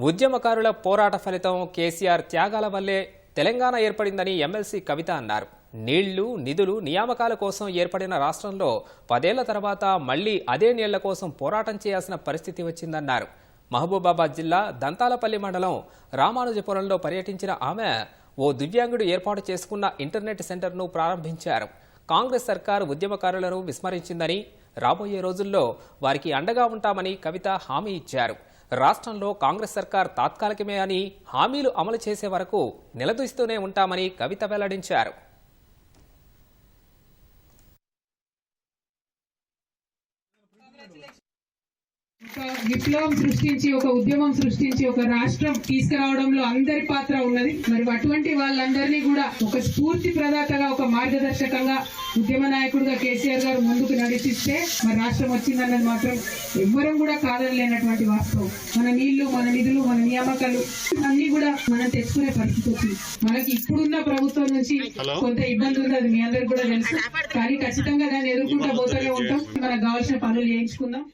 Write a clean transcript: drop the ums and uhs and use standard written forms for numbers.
ఉద్యమకారుల పోరాట ఫలితం కేసీఆర్ త్యాగాల వల్లే తెలంగాణ ఏర్పడిందని ఎమ్మెల్సీ కవిత అన్నారు. నీళ్లు, నిధులు, నియామకాల కోసం ఏర్పడిన రాష్ట్రంలో 10 ఏళ్ల తర్వాత మళ్లీ అదే నీళ్ల కోసం పోరాటం చేయాల్సిన పరిస్థితి వచ్చిందన్నారు. మహబూబాబాద్ జిల్లా దంతాలపల్లి మండలం రామానుజపురంలో పర్యటించిన ఆమె ఓ దివ్యాంగుడు ఏర్పాటు చేసుకున్న ఇంటర్నెట్ సెంటర్ను ప్రారంభించారు. కాంగ్రెస్ సర్కారు ఉద్యమకారులను విస్మరించిందని, రాబోయే రోజుల్లో వారికి అండగా ఉంటామని కవిత హామీ ఇచ్చారు. రాష్ట్రంలో కాంగ్రెస్ సర్కార్ తాత్కాలికమే అని, హామీలు అమలు చేసే వరకు నిలదీస్తూనే ఉంటామని కవిత వెల్లడించారు. ఒక విప్లవం సృష్టించి, ఒక ఉద్యమం సృష్టించి, ఒక రాష్ట్రం తీసుకురావడంలో అందరి పాత్ర ఉన్నది. మరి అటువంటి వాళ్ళందరినీ కూడా ఒక స్ఫూర్తి ప్రదాతగా, ఒక మార్గదర్శకంగా, ఉద్యమ నాయకుడిగా కేసీఆర్ గారు ముందుకు నడిపిస్తే మరి రాష్ట్రం వచ్చిందన్నది మాత్రం ఎవ్వరం కూడా కాదనలేనటువంటి వాస్తవం. మన నీళ్లు, మన నిధులు, మన నియామకాలు అన్ని కూడా మనం తెచ్చుకునే పరిస్థితి వచ్చింది. మనకి ఇప్పుడున్న ప్రభుత్వం నుంచి కొంత ఇబ్బంది ఉంది, అది మీ అందరికి కూడా తెలుసు. కానీ ఖచ్చితంగా దాన్ని ఎదుర్కొంటూ పోతూనే ఉంటాం. మనకు కావాల్సిన పనులు చేయించుకుందాం.